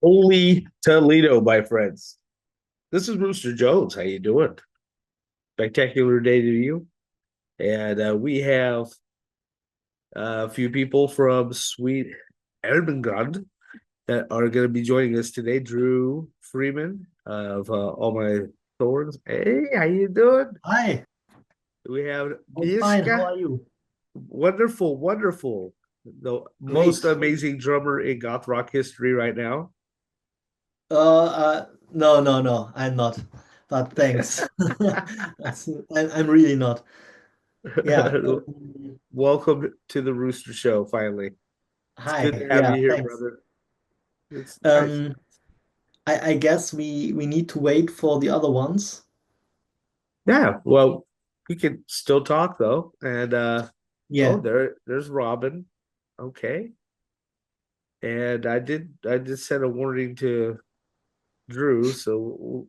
Holy Toledo, my friends. This is Rooster Jones. How you doing? Spectacular day to you. And we have a few people from Sweet Ermengarde that are going to be joining us today. Drew Freeman of All My Thorns. Hey, how you doing? Hi, We have I'm fine. How Mischa. are you? Wonderful, wonderful. The most Great. amazing drummer in goth rock history right now. No, no, no, I'm not. But thanks. I'm really not. Yeah. Welcome to the Rooster Show, finally. It's good to Hi. have Yeah, you here, thanks. brother. It's nice. Um, I guess we need to wait for the other ones. Yeah, well, we can still talk though. And oh, Yeah. there's Robin. Okay. And I did send a warning to Drew, so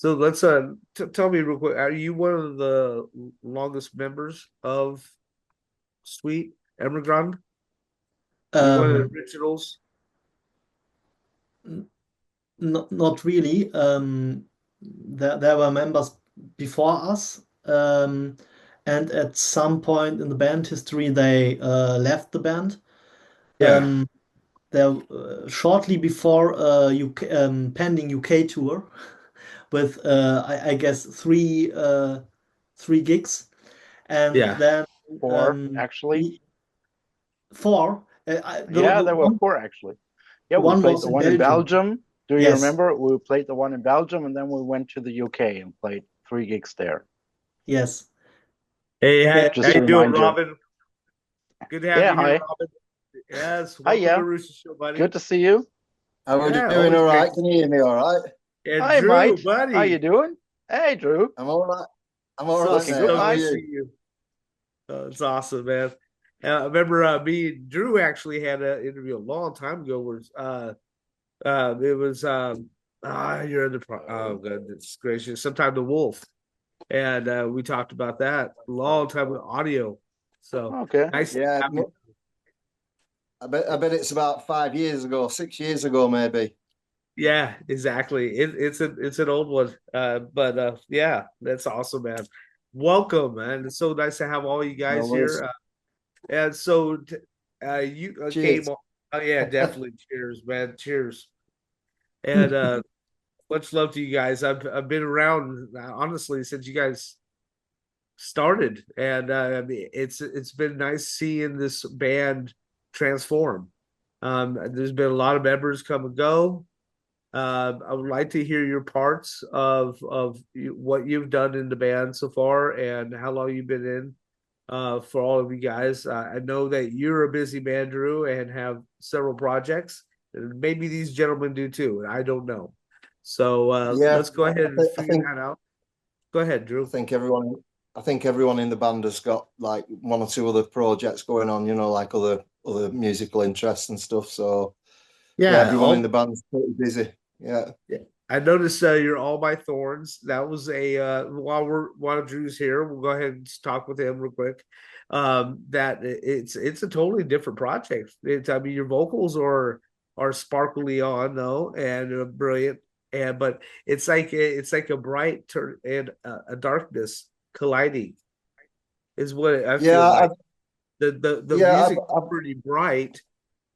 let's t tell me real quick, are you one of the longest members of Sweet Emigrant? You one of the Um, originals? not really. There were members before us. And at some point in the band history, they left the band. Yeah, Um, there shortly before UK, pending UK tour with I guess three gigs, and yeah. then Four, um, actually. we, four. Yeah, The there were four, actually. Yeah, we one played was the in one in Belgium. Belgium. Do you Yes, remember? We played the one in Belgium, and then we went to the UK and played three gigs there. yes. Hey, Just how to you doing, remind you. Robin? Good to have Yeah, you here, hi. Robin. Yes, Hi, welcome to yeah. Rooster Show, Good buddy. to see you. How are we Yeah, doing? always All great right. to Can see you hear me all right? you. And Hi, Drew, mate. How you buddy, doing? Hey, Drew. I'm all right. I'm all so right, Looking mate. good, stoked How are to mate. you? see you. It's awesome, man. I remember me and Drew actually had an interview a long time ago where it was you're in the oh goodness gracious, sometime the Wolf, and we talked about that a long time with audio. So Okay. nice to Yeah, have you. I bet it's about 5 years ago, 6 years ago, maybe. Yeah, exactly. It's an old one. But yeah, that's awesome, man. Welcome, man. It's so nice to have all you No guys worries. here. And so you came Cheers. on. Oh yeah, definitely. Cheers, man. Cheers. And much love to you guys. I've been around honestly since you guys started, and I mean, it's been nice seeing this band transform. There's been a lot of members come and go. I would like to hear your parts of what you've done in the band so far and how long you've been in. For all of you guys, I know that you're a busy man, Drew, and have several projects. And maybe these gentlemen do too, and I don't know. So Yeah, let's go ahead I, and th- I figure think that out. Go ahead, I Drew. think everyone I think everyone in the band has got like one or two other projects going on, like other musical interests and stuff. So yeah, Yeah, everyone in the band's pretty busy. Yeah. yeah. I noticed you're all my thorns. That was a while Drew's here, we'll go ahead and just talk with him real quick. That it's a totally different project. It's I mean your vocals are sparkly on though and brilliant and but it's like a bright turn and a darkness colliding is what I Yeah, feel I, like. The yeah, music is pretty bright.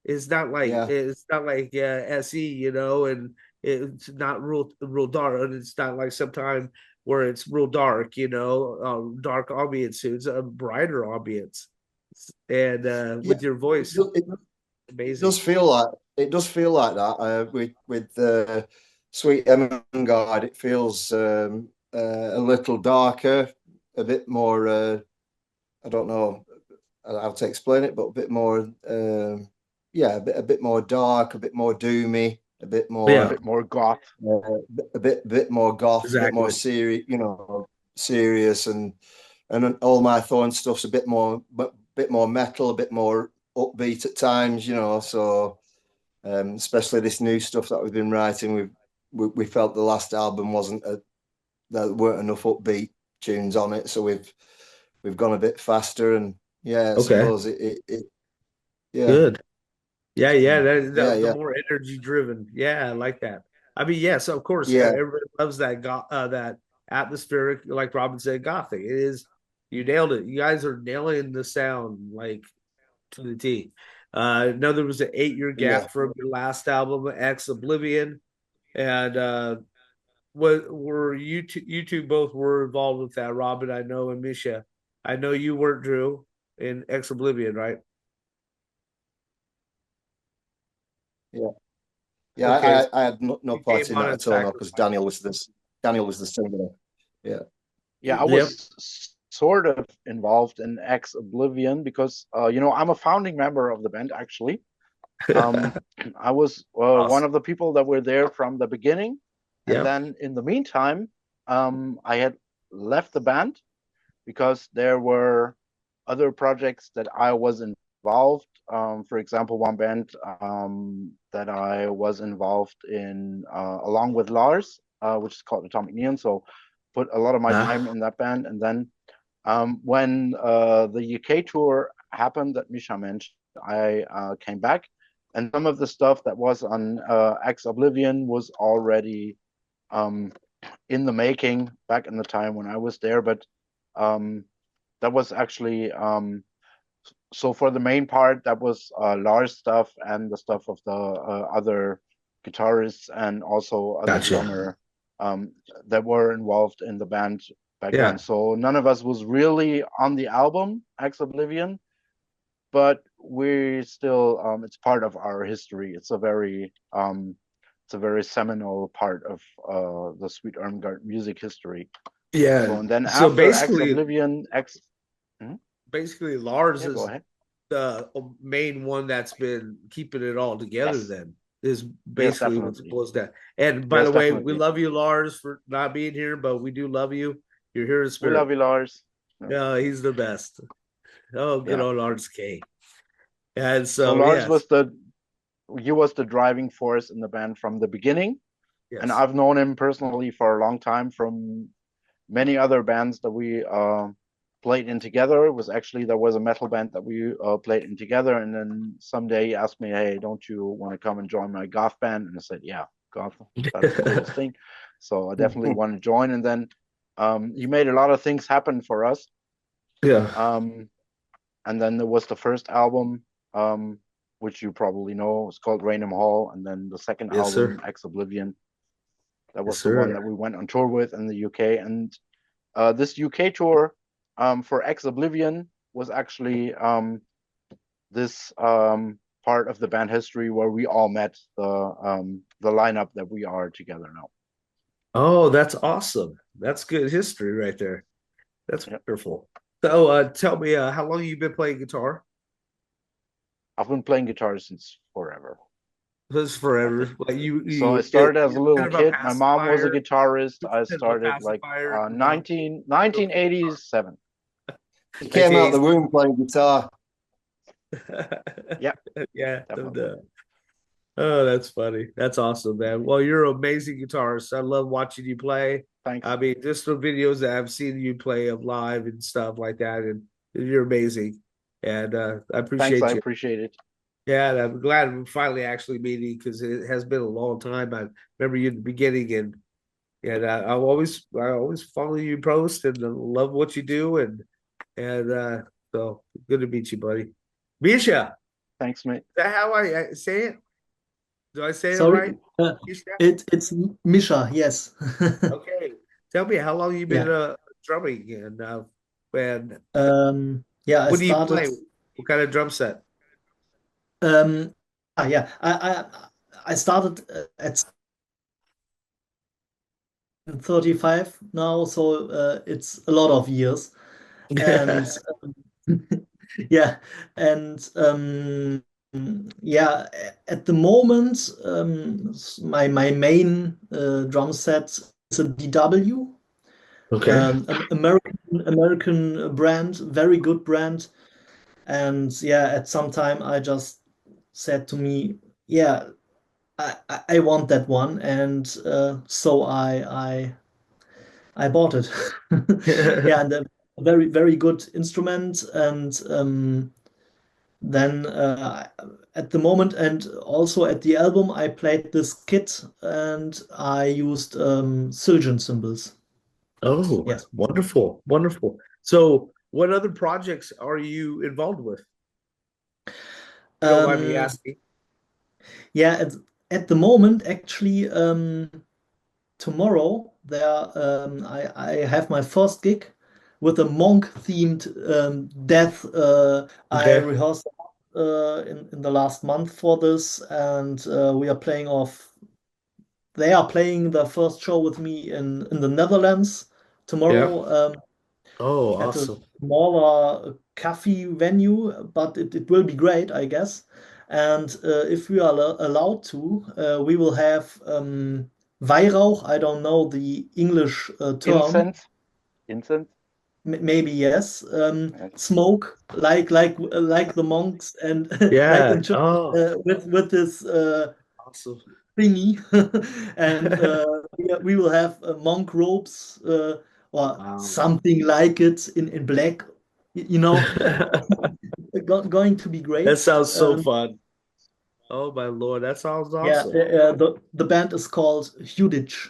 yeah. It's not like SE, and it's not real dark. And it's not like sometime where it's real dark, dark ambience. It's a brighter ambience, and Yeah, with your it, voice, do- it, it amazing. does feel like that with Sweet Ermengarde. It feels a little darker, a bit more. I don't know how to explain it, but a bit more. Yeah, a bit more dark, a bit more doomy, a bit A Yeah, more, bit more goth. a bit more goth, a bit more exactly. serious. Serious and all my thorn stuff's a bit more metal, a bit more upbeat at times. So. Especially this new stuff that we've been writing. We felt the last album there weren't enough upbeat tunes on it, so we've gone a bit faster, and yeah, I Okay, suppose it yeah. good. Yeah. Yeah, The yeah, more energy driven. Yeah, I like that. I mean, yes, of course, yeah, everybody loves that atmospheric, like Robin said, gothic. It is. You nailed it. You guys are nailing the sound like to the T. I know there was an 8 year yeah. gap from your last album, Ex Oblivion, and what were you two both were involved with that, Robin? I know, and Mischa. I know you weren't, Drew, in Ex Oblivion, right? Yeah. Yeah, Okay, so I had no you part came in on that and at all, no, because sacrificed. Daniel was the singer. Yeah, Yeah, I Yep. was sort of involved in Ex Oblivion because I'm a founding member of the band actually. Um, I was one Awesome. of the people that were there from the beginning, and Yep. then in the meantime, I had left the band because there were other projects that I was involved. For example, one band that I was involved in along with Lars, which is called Atomic Neon. So put a lot of my time Ah, in that band. And then when the UK tour happened that Mischa mentioned, I came back. And some of the stuff that was on Ex Oblivion was already um, in the making back in the time when I was there. But um, that was actually so for the main part that was Lars stuff and the stuff of the other guitarists and also other gotcha. drummer that were involved in the band back then. Yeah. So none of us was really on the album Ex Oblivion, but we still it's part of our history. It's a very seminal part of the Sweet Ermengarde music history. Yeah. So and then So after Ex Oblivion, Ex Mhm. basically Lars Yeah, go is ahead. the main one that's been keeping it all together Yes, then is yes, basically what's definitely. boils down. And by Yes, the way, we definitely. love you, Lars, for not being here, but we do love you. You're here in We love spirit. you, Lars. Yeah, Yeah, he's the best. Oh, good yeah. old Lars K. And So so Lars yes, was the driving force in the band from the beginning, and yes. I've known him personally for a long time from many other bands that we played in together. It was actually there was a metal band that we played in together, and then someday he asked me, "Hey, don't you want to come and join my goth band?" And I said, "Yeah, goth, that's the coolest thing." So I definitely want to join, and then he made a lot of things happen for us. Yeah. Um, and then there was the first album, which you probably know, it's called Rainham Hall, and then the second Yes, album, sir. Ex Oblivion, that Yes, was the one that sir. we went on tour with in the UK. And this UK tour for Ex Oblivion was actually this part of the band history where we all met the lineup that we are together now. Oh, that's awesome. That's good history right there. That's Yeah. wonderful. So tell me how long you been playing guitar? I've been playing guitar since forever. This is I forever. think Like so. I it, started as a you're little kind of a kid. My mom was a pacifier. guitarist. I Kind of a started like pacifier. No, 1987. He came out the 1980s. womb playing guitar. Yeah, Yeah. definitely. Oh, that's funny. That's awesome, man. Well, you're an amazing guitarist. I love watching you play. Thanks. I mean, just the videos that I've seen you play of live and stuff like that, and you're amazing. And I Thanks. I appreciate you. appreciate it. Yeah, and I'm glad we're finally actually meeting because it has been a long time. I remember you in the beginning, and I always follow you post and love what you do, and so good to meet you, buddy. Misha, is Thanks, mate. that how I say it? Do I say it Sorry, right? Misha? it's Mischa, yes. Okay. Tell me how long you been Yeah. drumming and Yeah, I what do you started play? What kind of drum set? um yeah, I started at 35 now, so it's a lot of years. And yeah, and yeah, at the moment, my main drum set is a DW, Okay. American brand, very good brand. And yeah, at some time I just said to me, yeah, I want that one, and so I bought it. Yeah, and a very good instrument, and then at the moment and also at the album, I played this kit and I used Siljan cymbals. Oh, Yeah. wonderful, wonderful. So, what other projects are you involved with? If you don't mind me Um, asking. yeah, at the moment, actually, tomorrow I have my first gig with a monk themed death. I Okay. rehearsed in the last month for this, and we are playing off. They are playing the first show with me in the Netherlands Yeah. tomorrow Oh, at a awesome. smaller cafe venue, but it will be great, I guess. And if we are allowed to, we will have Weihrauch. I don't know the English term. Incense, incense. Maybe yes. Yes. Smoke, like the monks and like Yeah. in church Oh, with this awesome. thingy, and we will have monk robes or Wow. something like it in black. You know, going to be That great. sounds so fun. Oh my Lord, that sounds Yeah, awesome. the band is called Huditch.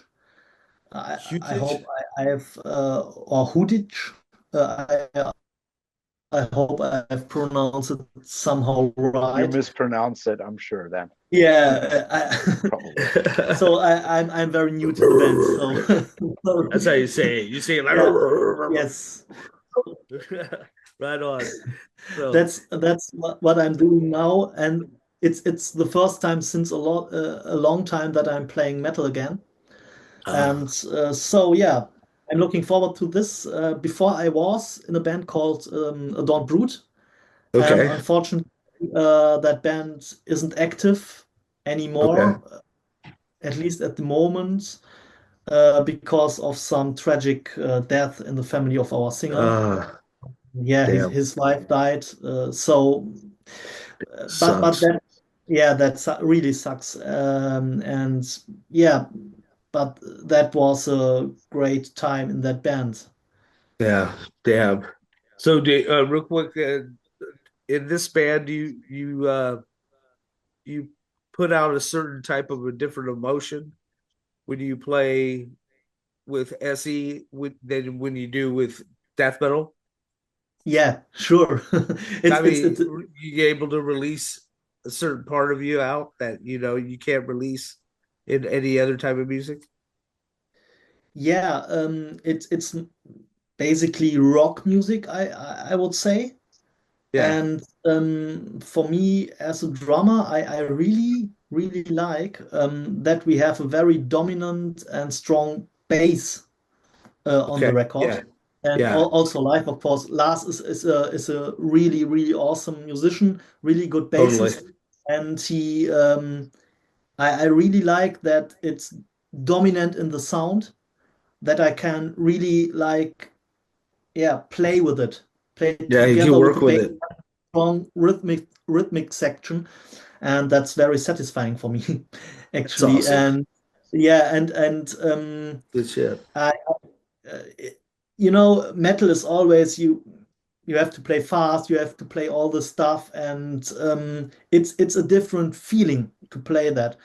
I Huge. hope I have or Huditch. I hope I have pronounced it somehow You right. mispronounce it, I'm sure then. Yeah, Probably. so I'm very new to the band, so, so That's how you say it. You say it like yeah, yes. right on. So, That's what I'm doing now, and it's the first time since a long time that I'm playing metal again. And ah, so yeah, I'm looking forward to this. Before I was in a band called Adorned Brood, and okay. unfortunately, that band isn't active Okay. anymore, at least at the moment, because of some tragic death in the family of our singer. Ah, Yeah, damn. his wife died. So, but Sucks. that, yeah, really sucks. And yeah, but that was a great time in that band. Yeah, damn. So, real quick, in this band, you put out a certain type of a different emotion when you play with SE than when you do with death metal? Yeah, sure. I It's mean, you able to release a certain part of you out that you can't release in any other type of music. yeah, it's basically rock music, I would say. Yeah. And for me as a drummer, I really like that we have a very dominant and strong bass on the Okay. record. Yeah. And Yeah. also live, of course, Lars is a really awesome musician, really good Totally. bassist. And I really like that it's dominant in the sound, that I can really like, yeah, play with it, play Yeah, you can together with work the with bass, it. strong rhythmic section, and that's very satisfying for me, That's actually. awesome. And yeah, and Good shit. I, uh, metal is always you have to play fast, you have to play all the stuff, and it's a different feeling to play that.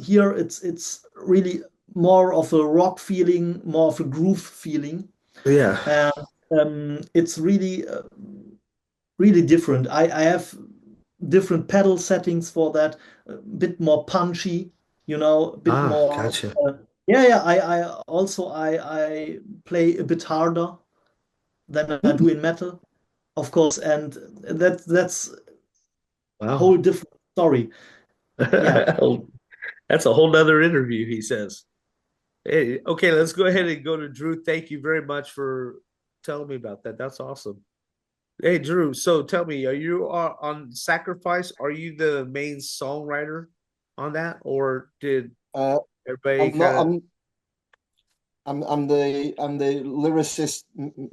Here it's really more of a rock feeling, more of a groove feeling, Yeah. and it's really different. I have different pedal settings for that, a bit more punchy, a bit Ah, more. gotcha. Yeah. I also I play a bit harder than I do in metal, of course, and that's a whole Wow. different story. Yeah. That's a whole nother interview, he says. Hey, okay, let's go ahead and go to Drew. Thank you very much for telling me about that. That's awesome. Hey, Drew. So tell me, are you on Sacrifice? Are you the main songwriter on that, or did Uh, everybody I'm not. kind of? I'm the lyricist,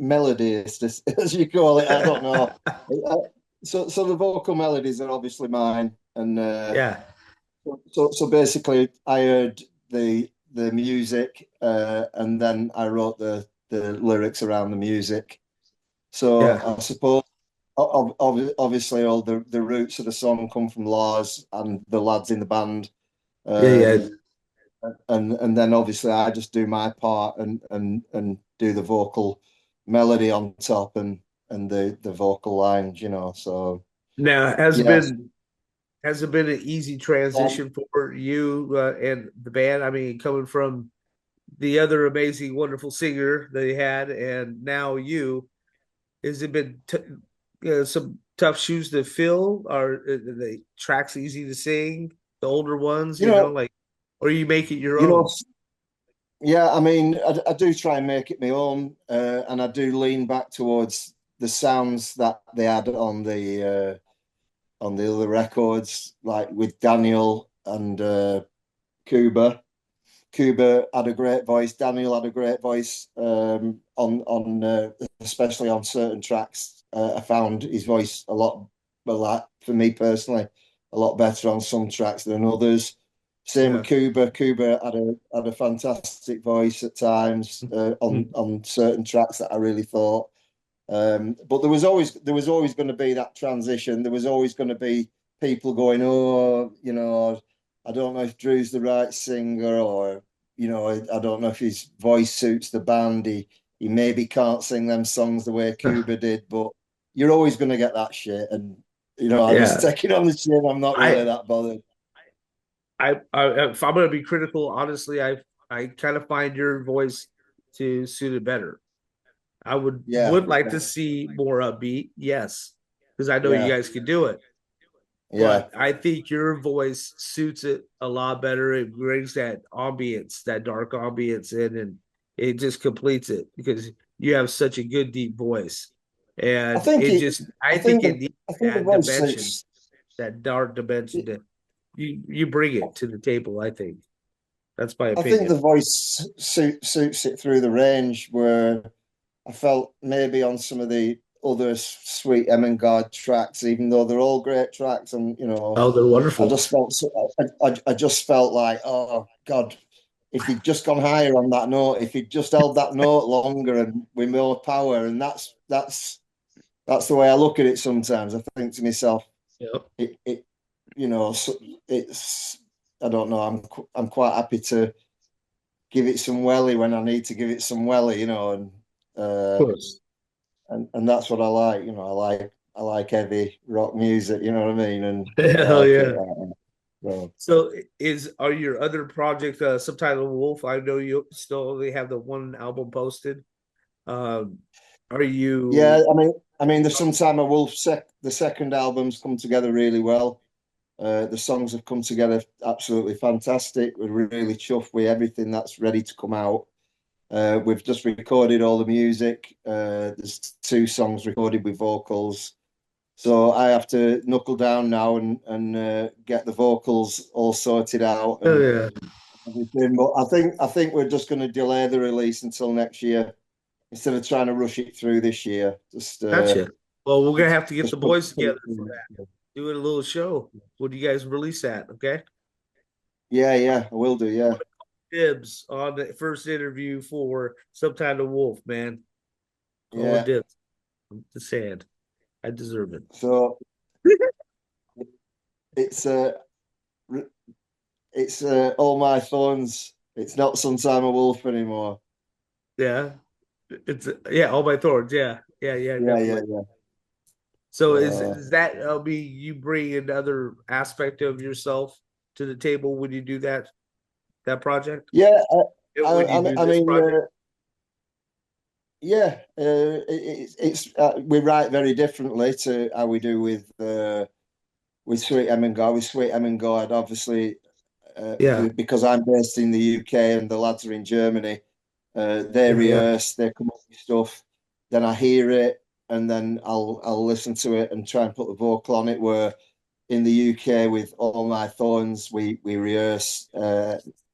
melodist, as you call it. I don't know. So the vocal melodies are obviously mine, and Yeah, so basically, I heard the music, and then I wrote the lyrics around the music. So yeah. I suppose obviously all the roots of the song come from Lars and the lads in the band. Yeah, yeah, And then obviously I just do my part and do the vocal melody on top and the vocal lines, So now yes, has it been an easy transition for you and the band? I mean, coming from the other amazing, wonderful singer they had, and now you, has it been some tough shoes to fill? Are the tracks easy to sing? The older ones, you know, like, or you make it your you know, own? yeah. I mean, I do try and make it my own, and I do lean back towards the sounds that they had on the other records, like with Daniel and Cuba. Cuba had a great voice. Daniel had a great voice especially on certain tracks. I found his voice a lot, well, like for me personally, a lot better on some tracks than others. Same Yeah, with Cuba. Cuba had a fantastic voice at times on certain tracks that I really thought. But there was always going to be that transition. There was always going to be people going, oh, I don't know if Drew's the right singer, or I don't know if his voice suits the band. He maybe can't sing them songs the way Cuba did, but you're always going to get that shit. And I just yeah. take it on the chin. I'm not really I, that bothered. if I'm going to be critical, honestly, I kind of find your voice to suit it better. I Yeah, would like to see more upbeat, yes, because I know you yeah, guys can do it. yeah. But I think your voice suits it a lot better. It brings that ambience, that dark ambience in, and it just completes it because you have such a good deep voice. I And think it it. just, I think it needs I think the that voice dimension, suits. that dark dimension that you bring it to the table. I think that's my I think opinion. the voice suits it through the range where I felt maybe on some of the other Sweet Ermengarde tracks, even though they're all great tracks, and Oh, they're I wonderful. just felt I just felt like, oh God, if he'd just gone higher on that note, if he'd just held that note longer and with more power, and that's the way I look at it sometimes. I think to myself, Yep. it it's I don't know. I'm quite happy to give it some welly when I need to give it some welly, and Of uh, course. and that's what I like. I like heavy rock music. You know what I mean? And I Hell like it. yeah. So So are your other project subtitled Wolf? I know you still only have the one album posted. Um, are yeah, you I mean, the Sometime a Wolf the second album's come together really well. The songs have come together absolutely fantastic. We're really chuffed with everything that's ready to come out. We've just recorded all the music. There's two songs recorded with vocals. So I have to knuckle down now and get the vocals all sorted out oh and yeah, everything. But I think we're just going to delay the release until next year instead of trying to rush it through this year. gotcha. Well, we're gonna have to get the Just put boys it together for through. that. Do it a little show. When do you guys release that? Okay. Yeah, yeah, I will do. Yeah, Dibs on the first interview for Subtitle Wolf, man. Calling yeah. dibs. I'm just saying. I deserve it. So it's all my thorns. It's not Sometime a Wolf anymore. Yeah. It's all my thorns. Yeah. Yeah, yeah, Yeah, yeah, definitely. yeah. So Uh, is that be you bring another aspect of yourself to the table when you do that project? yeah, When you do I this mean, project? yeah, it's we write very differently to how we do with Sweet Ermengarde. With Sweet Ermengarde, obviously, Yeah, because I'm based in the UK and the lads are in Germany, they yeah, yeah, rehearse, they come up with stuff, then I hear it, and then I'll listen to it and try and put the vocal on it. Where in the UK with All My Thorns, we rehearse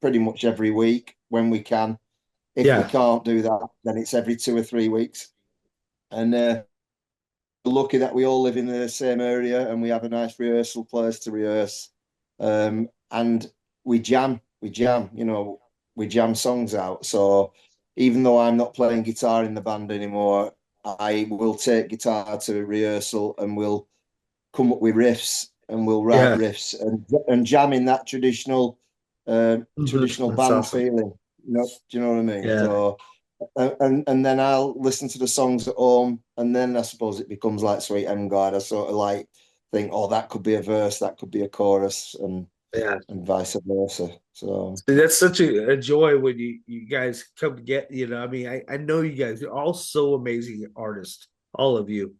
pretty much every week when we can. If we yeah, can't do that, then it's every 2 or 3 weeks. And we're lucky that we all live in the same area and we have a nice rehearsal place to rehearse. And we jam, we jam songs out. So even though I'm not playing guitar in the band anymore, I will take guitar to rehearsal and we'll come up with riffs and we'll write Yeah. riffs and jam in that traditional traditional That's band awesome. feeling. Do you know what I mean? Yeah. So and then I'll listen to the songs at home, and then I suppose it becomes like Sweet Ermengarde. I sort of like think, oh, that could be a verse, that could be a chorus, and Yeah. vice versa. So See, that's such a joy when you guys come to get, I mean, I know you guys are all so amazing artists, all of you.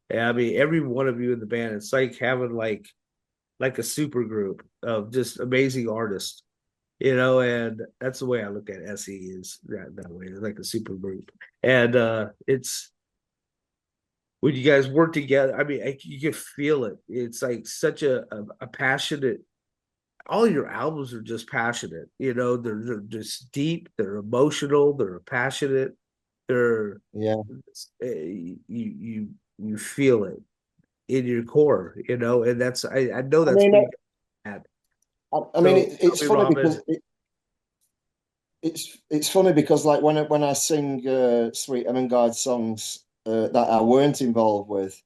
And I mean, every one of you in the band, it's like having like a super group of just amazing artists, and that's the way I look at SE is that way, like a super group. And it's when you guys work together, I mean, you can feel it. It's like such a passionate, all your albums are just passionate. They're just deep, they're emotional, they're passionate, they're yeah, you feel it in your core, and that's I know I that's mean, what you had. I mean, So tell it's me, funny Robin. because it's funny because like when I sing Sweet Ermengarde songs that I weren't involved with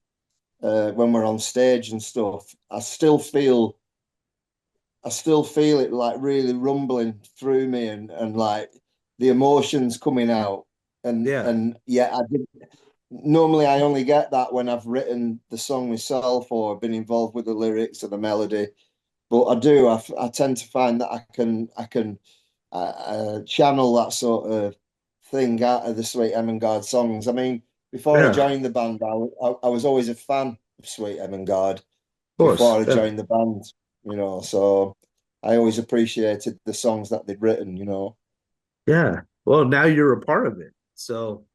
when we're on stage and stuff, I still feel it like really rumbling through me and like the emotions coming out. Yeah, And yeah, I did normally I only get that when I've written the song myself or been involved with the lyrics or the melody. But I tend to find that I can channel that sort of thing out of the Sweet Ermengarde songs. I mean, before I yeah, of joined the band, I was always a fan of Sweet Ermengarde course. before I Yeah, joined the band, so I always appreciated the songs that they'd written. yeah. Well, now you're a part of it, so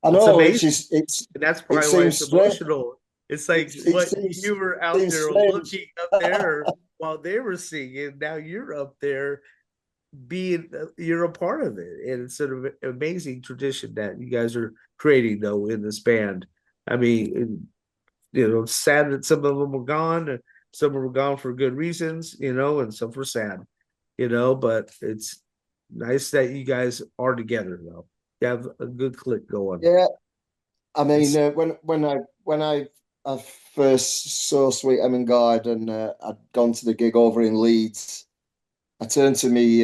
I it's know amazing. it's And that's it probably why seems it's strange. emotional. It's like It what you were out seems there strange. looking up there while they were singing. Now you're up there being, you're a part of it. And it's an amazing tradition that you guys are creating, though, in this band. I mean, it's sad that some of them are gone, and some of them are gone for good reasons, and some for sad, but it's nice that you guys are together, though. You have a good click going. Yeah, I mean, It's, I first saw Sweet Ermengarde and I'd gone to the gig over in Leeds, I turned to me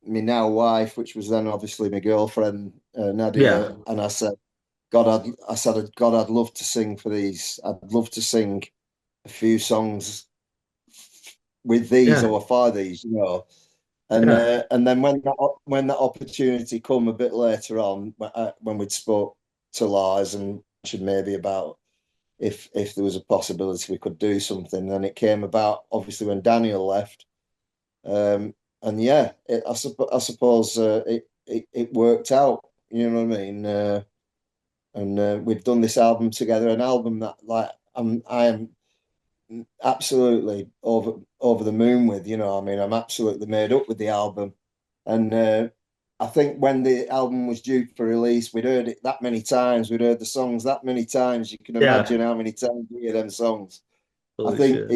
now wife, which was then obviously my girlfriend yeah, Nadia, and I said, God, I'd love to sing for these. I'd love to sing a few songs with these yeah, or for these. yeah, And then when that opportunity come a bit later on, when we'd spoke to Lars and mentioned maybe about if there was a possibility we could do something, then it came about obviously when Daniel left, and yeah, I suppose it worked out. You know what I mean? And we've done this album together, an album that like I am absolutely over the moon with. I mean, I'm absolutely made up with the album, and I think when the album was due for release, we'd heard it that many times, we'd heard the songs that many times. You can yeah. imagine how many times we hear them songs. Holy shit. I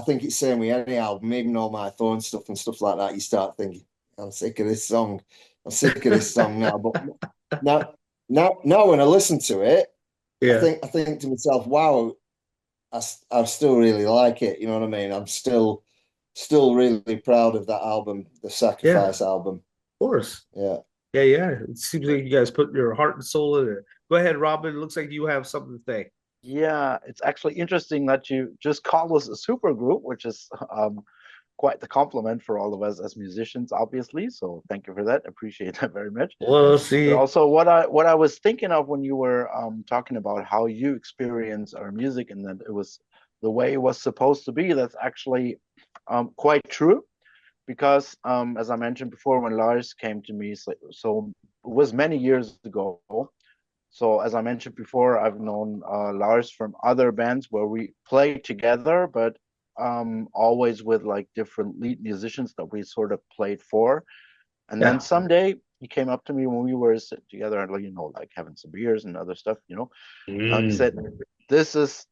think it's same with any album, even all my Thorn stuff and stuff like that. You start thinking, I'm sick of this song. I'm sick of this song now. But now, now when I listen to it, Yeah, I think to myself, wow, I still really like it. You know what I mean? I'm still really proud of that album, the yeah, of Sacrifice album. course. Yeah. Yeah, yeah. It seems like you guys put your heart and soul in it. Go ahead, Robin. It looks like you have something to say. Yeah, it's actually interesting that you just call us a super group, which is quite the compliment for all of us as musicians, obviously. So thank you for that. Appreciate that very much. Well, But see, also, what I was thinking of when you were talking about how you experience our music and that it was the way it was supposed to be, that's actually quite true. Because as I mentioned before, when Lars came to me, so it was many years ago. So as I mentioned before, I've known Lars from other bands where we play together, but always with like different lead musicians that we sort of played for. And then yeah, someday he came up to me when we were sitting together and like having some beers and other stuff. He said, "This is.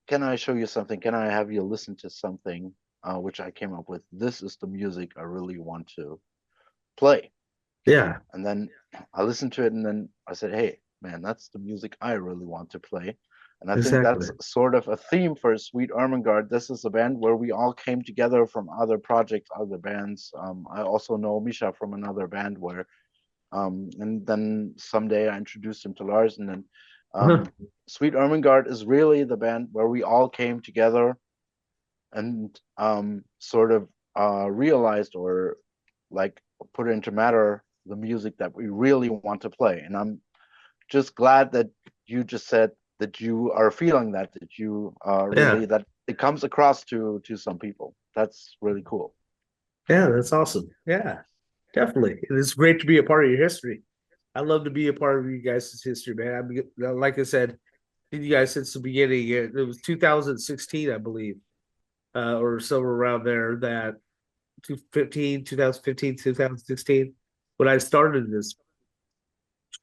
Can I show you something? Can I have you listen to something?" Which I came up with. This is the music I really want to play. yeah, And then I listened to it, and then I said, "Hey, man, that's the music I really want to play. And I think Exactly. that's sort of a theme for Sweet Ermengarde. This is a band where we all came together from other projects, other bands. I also know Mischa from another band where, and then someday I introduced him to Lars. And then Sweet Ermengarde is really the band where we all came together and sort of realized or like put into matter the music that we really want to play. And I'm just glad that you just said that you are feeling that you really that it comes across to some people. That's really cool. Yeah, that's awesome. Yeah, definitely. It's great to be a part of your history. I love to be a part of you guys' history, man. I mean, like I said, you guys since the beginning. It was 2016, I believe, or somewhere around there. That 2015, 2016, when I started this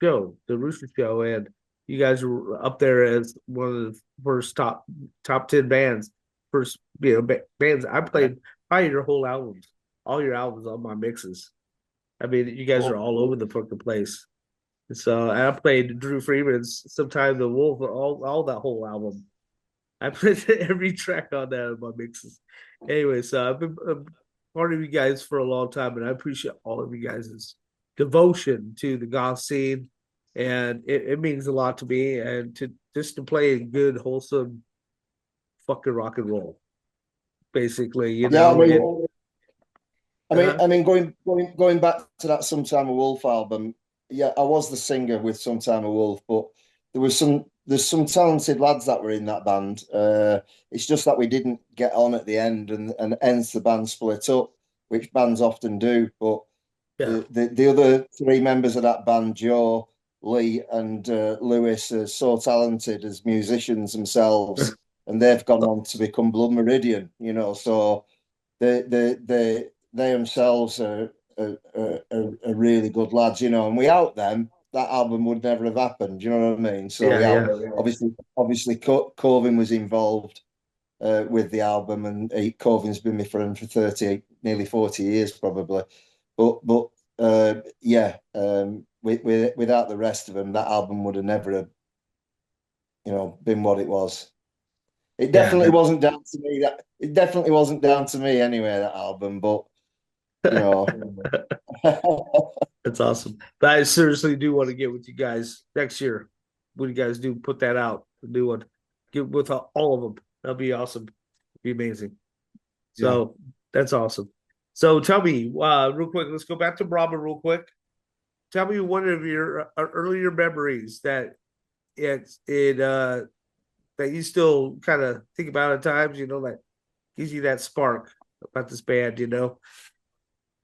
show, the Rooster Show, and you guys were up there as one of the first top 10 bands, first bands. I played probably your whole albums, all your albums on my mixes. I mean, you guys are all over the fucking place. So I played Drew Freeman's "Sometime the Wolf," all that whole album. I played every track on that in my mixes. Anyway, so I've been part of you guys for a long time, and I appreciate all of you guys' devotion to the goth scene, and it means a lot to me. And to just to play good, wholesome, fucking rock and roll, basically, you Yeah, know. I mean, going back to that "Sometime a Wolf" album. Yeah, I was the singer with "Sometime a Wolf," but there's some talented lads that were in that band. It's just that we didn't get on at the end, and hence the band split up, which bands often do. But Yeah. the other three members of that band, Joe, Lee, and Lewis, are so talented as musicians themselves, and they've gone on to become Blood Meridian. You know, so they themselves are really good lads, you know, and without them, that album would never have happened. You know what I mean? So Yeah. obviously, Corvin was involved with the album, and Corvin's been my friend for 30, nearly 40 years, probably. But yeah, without the rest of them, that album would have never have, you know, been what it was. It definitely wasn't down to me. It definitely wasn't down to me anyway. That album, but you know. That's awesome. But I seriously do want to get with you guys next year when you guys do put that out, the new one. Get with all of them. That'll be awesome. Be amazing. So that's awesome. So tell me, real quick, let's go back to Brahma real quick. Tell me one of your earlier memories that that you still kind of think about at times, you know, that gives you that spark about this band, you know,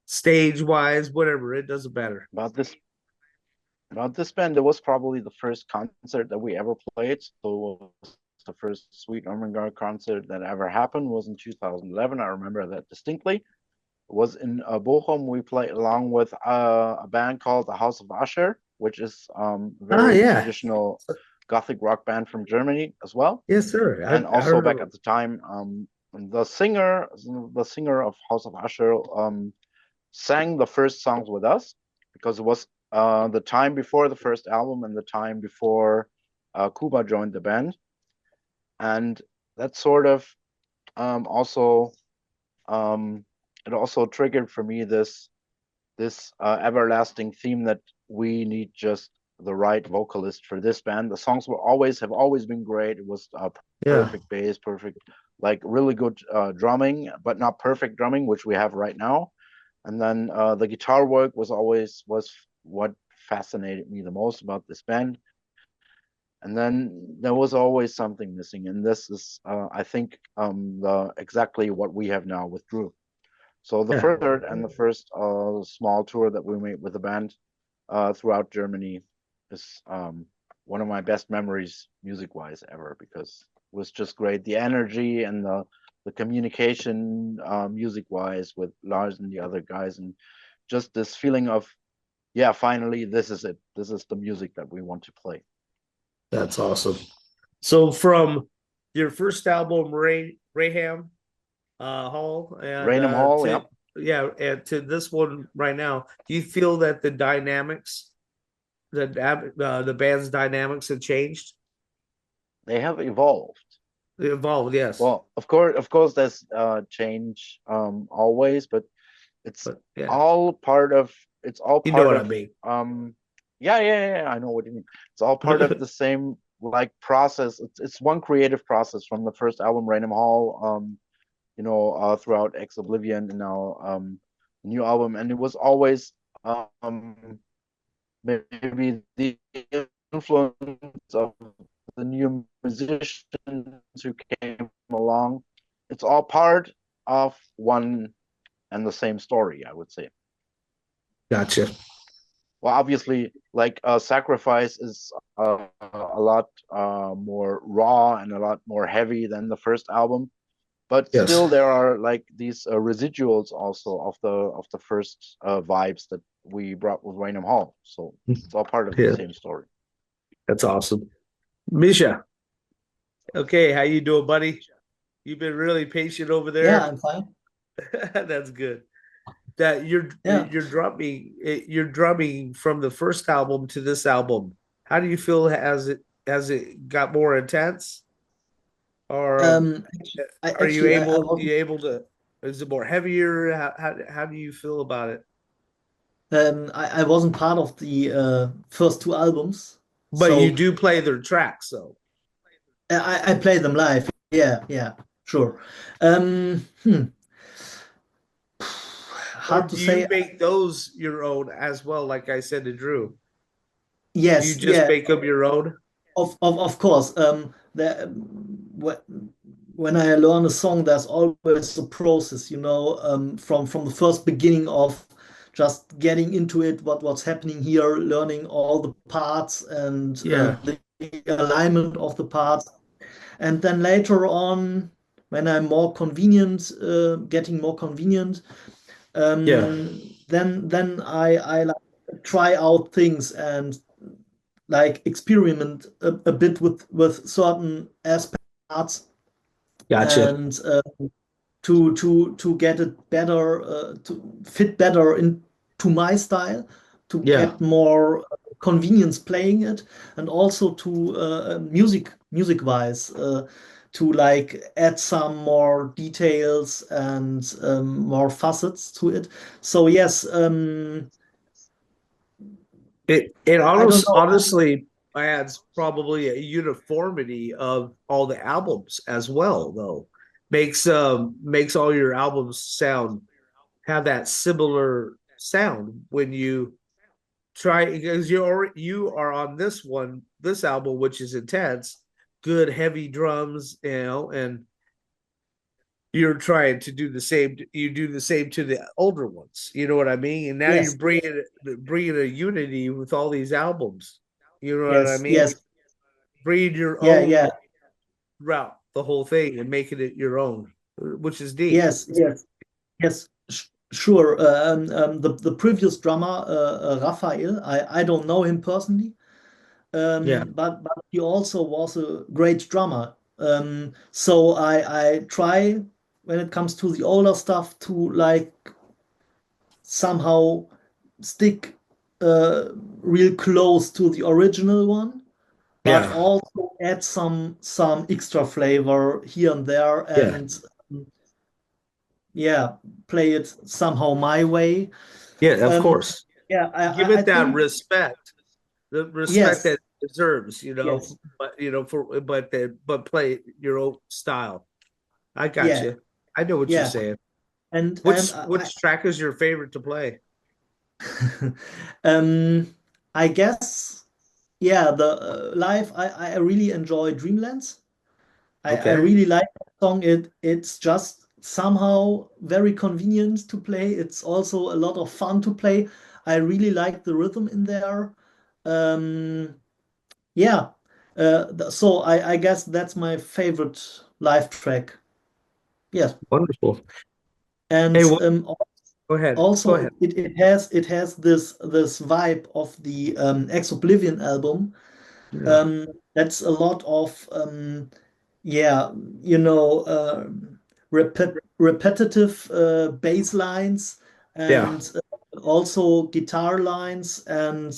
stage wise, whatever, it doesn't matter. About this band, it was probably the first concert that we ever played. So it was the first Sweet Ermengarde concert that ever happened was in 2011. I remember that distinctly. It was in Bochum. We played along with a band called the House of Usher, which is very traditional Gothic rock band from Germany as well. Yes, sir. And also back at the time, the singer of House of Usher sang the first songs with us because it was the time before the first album and the time before Kuba joined the band. And that sort of also it also triggered for me this everlasting theme that we need just the right vocalist for this band. The songs have always been great. It was perfect bass, perfect, like really good drumming, but not perfect drumming, which we have right now. And then the guitar work was what fascinated me the most about this band. And then there was always something missing, and this is, I think, exactly what we have now with Drew. So the first small tour that we made with the band throughout Germany is one of my best memories music-wise ever, because it was just great. The energy and the communication music-wise with Lars and the other guys, and just this feeling of, yeah, finally, this is it. This is the music that we want to play. That's awesome. So from your first album, Raham Hall, and Raynham Hall, and to this one right now, do you feel that the dynamics the band's dynamics have changed? They have evolved. They evolved, yes. Well, of course, there's change always, but it's But yeah, all part of it's all you know part what I of mean. yeah, I know what you mean. It's all part of the same like process. It's one creative process from the first album, Rainham Hall, throughout Ex Oblivion and now new album, and it was always maybe the influence of the new musicians who came along. It's all part of one and the same story, I would say. Gotcha. Well, obviously, like Sacrifice is a lot more raw and a lot more heavy than the first album, but Yes. still there are like these residuals also of the first vibes that we brought with Rainham Hall. So it's all part of the same story. That's awesome. Mischa, okay, how you doing, buddy? You've been really patient over there. Yeah, I'm fine. That's good. That you're drumming from the first album to this album. How do you feel as it got more intense? Or are you able to? Is it more heavier? How do you feel about it? I wasn't part of the first two albums, But so you do play their tracks, though. I play them live. Yeah, sure. Um, hmm. Or Hard to do you say. make those your own as well? Like I said to Drew, do you Yes, just yeah, make them your own? of course. When I learn a song, there's always a process, from the first beginning of just getting into it, what's happening here, learning all the parts and Yeah, the alignment of the parts. And then later on, when I'm more convenient, getting more convenient, yeah, then I like try out things and like experiment a bit with certain aspects gotcha. and to get it better to fit better into my style, to Yeah, get more convenience playing it, and also to music wise, to like add some more details and more facets to it. So yes, it I don't know. honestly adds probably a uniformity of all the albums as well, though. Makes all your albums have that similar sound when you try because you are on this album, which is intense, good heavy drums, and you're trying to do the same. You do the same to the older ones. You know what I mean? And now you're Yes, bringing a unity with all these albums. You know what I yes, mean? yes, Bringing your yeah, own route, the whole thing, and making it your own, which is neat. yes, sure. The previous drummer, Raphael, I don't know him personally, Yeah, but he also was a great drummer. So I try when it comes to the older stuff to like somehow stick uh, real close to the original one, but yeah, also add some extra flavor here and there yeah, and yeah, play it somehow my way. yeah. Of Um, course, yeah, give I it that think respect, the respect yes, that it deserves. yes, But but play your own style. I got yeah, you. I know what you're yeah, saying. and Which track is your favorite to play? um, I guess yeah, the live I really enjoy Dreamlands. I Okay. really like that song. It's just somehow very convenient to play. It's also a lot of fun to play. I really like the rhythm in there. Um, yeah, so I guess that's my favorite live track. Yes, Wonderful. and Hey, go ahead. also Go ahead. it has this vibe of the Ex Oblivion album. Yeah. That's a lot of yeah, you know, repetitive bass lines Yeah. and also guitar lines and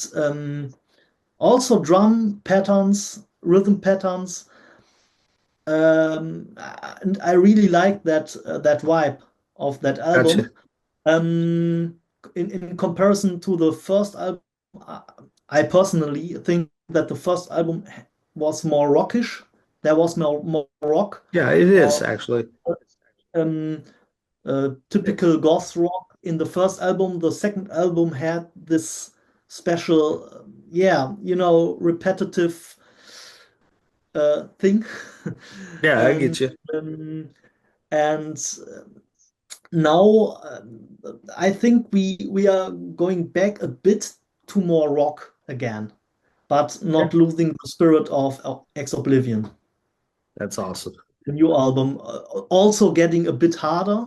Also drum patterns, rhythm patterns. And I really like that vibe of that album. Gotcha. In comparison to the first album, I I personally think that the first album was more rockish. There was more rock, Yeah, it is more actually. um, typical goth rock in the first album. The second album had this special, yeah, repetitive thing. Yeah, I And get you. um, and now I think we are going back a bit to more rock again, but not losing the spirit of Ex Oblivion. That's awesome. The new album also getting a bit harder.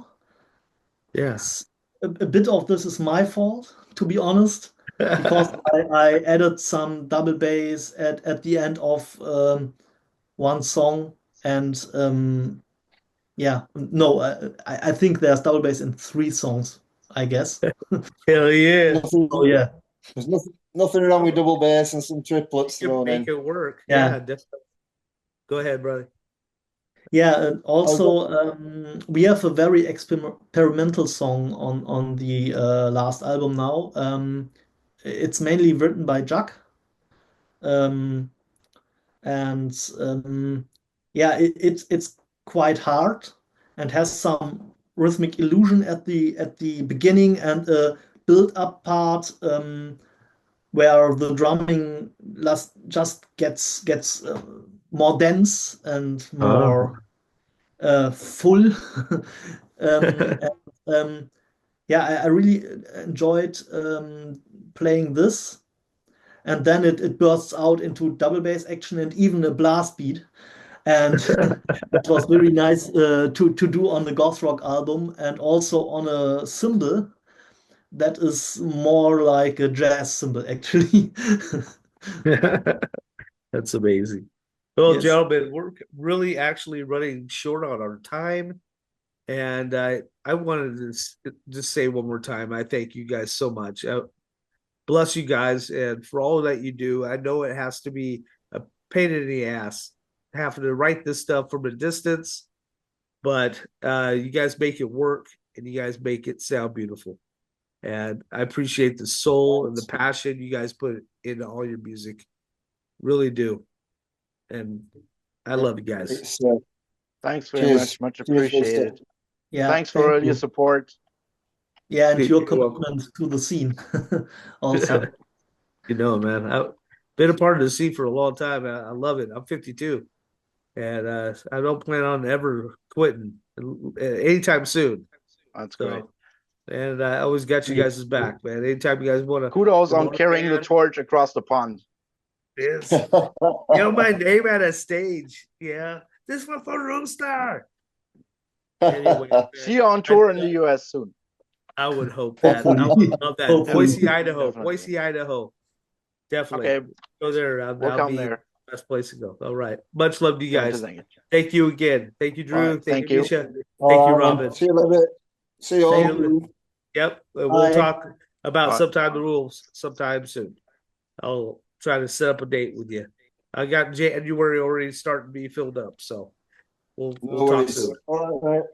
Yeah. A bit of this is my fault, to be honest, because I added some double bass at the end of one song, and yeah, no, I think there's double bass in 3 songs, I guess. Hell yeah. Oh Nothing, yeah, there's nothing wrong with double bass and some You triplets can thrown make in. it work. yeah, Yeah, definitely. Go ahead, brother. yeah. And I was also, we have a very experimental song on the last album now. It's mainly written by Jacques. Um, and yeah, it's quite hard and has some rhythmic illusion at the beginning and a build up part where the drumming just gets more dense and Oh. more full. And yeah, I really enjoyed playing this. And then it bursts out into double bass action and even a blast beat. And that was very nice to do on the goth rock album and also on a cymbal that is more like a jazz cymbal, actually. That's amazing. Well, Yes. gentlemen, we're really actually running short on our time. And I wanted to just say one more time, I thank you guys so much. Bless you guys and for all that you do. I know it has to be a pain in the ass having to write this stuff from a distance, but you guys make it work and you guys make it sound beautiful. And I appreciate the soul and the passion you guys put into all your music. Really do. And I Yeah, love you guys. it's Thanks very cheers, much. Much cheers, Roosta. appreciated. Yeah, Thanks for thank all your you. support. Yeah, and your You're welcome. commitment to the scene also. You know, man, I've been a part of the scene for a long time. I love it. I'm 52, and I don't plan on ever quitting anytime soon. That's great. So, and I always got you Great. guys' back, man. Anytime you guys want to Kudos on promote a carrying the band, torch across the pond. is my name at a stage. Yeah, this one for Roosta. Anyway, See you on tour in the US soon. I would hope that. I Hopefully. would love that. Hopefully. Boise, Idaho. Definitely. Boise, Idaho. Definitely. Okay, Go there. we'll That'll come be there. the best place to go. All right. Much love to you Come to guys. Zingit. Thank you again. Thank you, All Drew. right, Thank thank you, you. Mischa. Thank you, All right, Robin. man. See you later. See you See all. you. Yep. We'll Bye. talk about Bye. sometime the rules sometime soon. I'll try to set up a date with you. I got January already starting to be filled up, so we'll No talk worries. soon. All right, mate.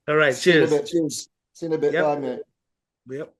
All right. See you in a Cheers. bit. Cheers. See you in a bit. Yep. Bye, mate. Yep.